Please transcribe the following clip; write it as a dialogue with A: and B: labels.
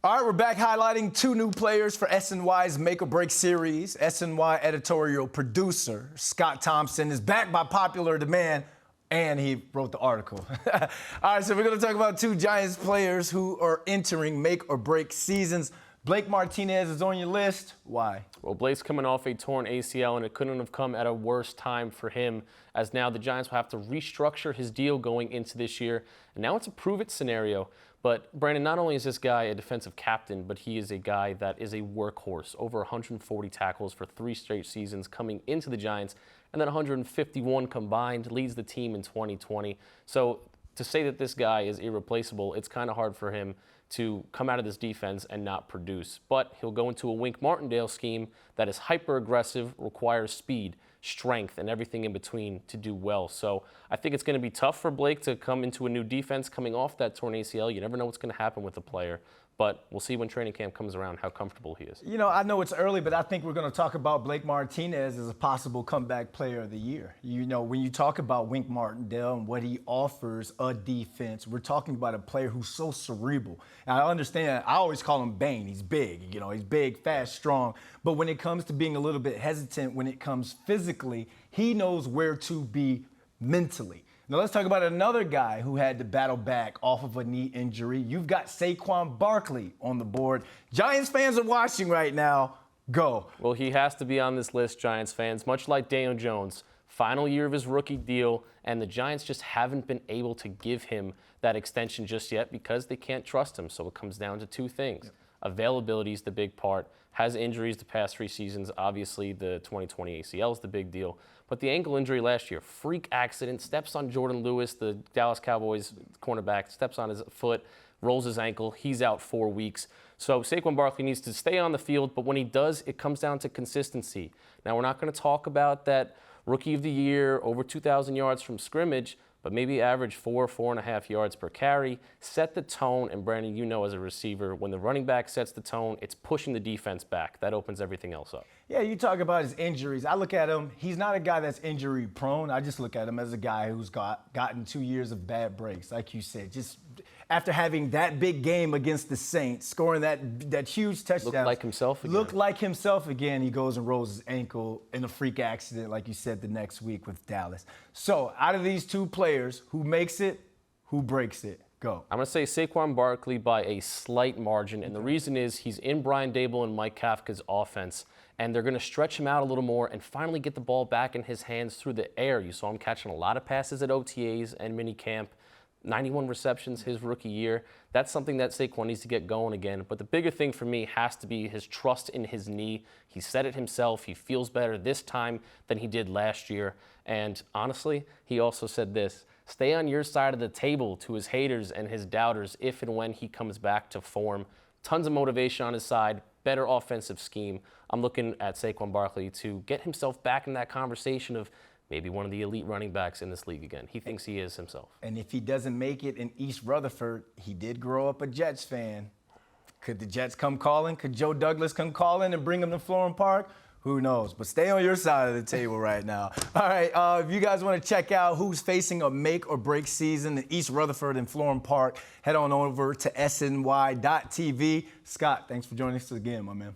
A: All right, we're back highlighting two new players for SNY's Make or Break series. SNY editorial producer Scott Thompson is back by popular demand, and he wrote the article. All right, so we're going to talk about two Giants players who are entering Make or Break seasons. Blake Martinez is on your list. Why?
B: Well, Blake's coming off a torn ACL, and it couldn't have come at a worse time for him, as now the Giants will have to restructure his deal going into this year. And now it's a prove-it scenario. But, Brandon, not only is this guy a defensive captain, but he is a guy that is a workhorse. Over 140 tackles for 3 straight seasons coming into the Giants, and then 151 combined, leads the team in 2020. So to say that this guy is irreplaceable, it's kind of hard for him to come out of this defense and not produce. But he'll go into a Wink Martindale scheme that is hyper-aggressive, requires speed, strength, and everything in between to do well. So I think it's going to be tough for Blake to come into a new defense coming off that torn ACL. You never know what's going to happen with a player. But we'll see when training camp comes around how comfortable he is.
A: You know, I know it's early, but I think we're going to talk about Blake Martinez as a possible comeback player of the year. You know, when you talk about Wink Martindale and what he offers a defense, we're talking about a player who's so cerebral. And I understand, I always call him Bane. He's big, you know, he's big, fast, strong. But when it comes to being a little bit hesitant, when it comes physically, he knows where to be mentally. Now let's talk about another guy who had to battle back off of a knee injury. You've got Saquon Barkley on the board. Giants fans are watching right now. Go.
B: Well, he has to be on this list, Giants fans, much like Daniel Jones. Final year of his rookie deal, and the Giants just haven't been able to give him that extension just yet because they can't trust him. So it comes down to two things. Yep. Availability is the big part. Has injuries the past 3 seasons. Obviously, the 2020 ACL is the big deal. But the ankle injury last year, freak accident, steps on Jordan Lewis, the Dallas Cowboys cornerback, steps on his foot, rolls his ankle. He's out 4 weeks. So Saquon Barkley needs to stay on the field, but when he does, it comes down to consistency. Now, we're not going to talk about that Rookie of the Year, over 2,000 yards from scrimmage, but maybe average 4.5 yards per carry. Set the tone, and Brandon, you know as a receiver, when the running back sets the tone, it's pushing the defense back. That opens everything else up.
A: Yeah, you talk about his injuries. I look at him, he's not a guy that's injury prone. I just look at him as a guy who's gotten 2 years of bad breaks, like you said. Just after having that big game against the Saints, scoring that huge touchdown.
B: Looked like himself again.
A: Looked like himself again. He goes and rolls his ankle in a freak accident, like you said, the next week with Dallas. So out of these two players, who makes it, who breaks it? Go.
B: I'm going to say Saquon Barkley by a slight margin, and the reason is he's in Brian Dable and Mike Kafka's offense, and they're going to stretch him out a little more and finally get the ball back in his hands through the air. You saw him catching a lot of passes at OTAs and minicamp. 91 receptions his rookie year. That's something that Saquon needs to get going again. But the bigger thing for me has to be his trust in his knee. He said it himself. He feels better this time than he did last year. And honestly, he also said this: stay on your side of the table to his haters and his doubters if and when he comes back to form. Tons of motivation on his side, better offensive scheme. I'm looking at Saquon Barkley to get himself back in that conversation of maybe one of the elite running backs in this league again. He thinks he is himself.
A: And if he doesn't make it in East Rutherford, he did grow up a Jets fan. Could the Jets come calling? Could Joe Douglas come calling and bring him to Florham Park? Who knows? But stay on your side of the table right now. All right, if you guys want to check out who's facing a make or break season in East Rutherford and Florham Park, head on over to sny.tv. Scott, thanks for joining us again, my man.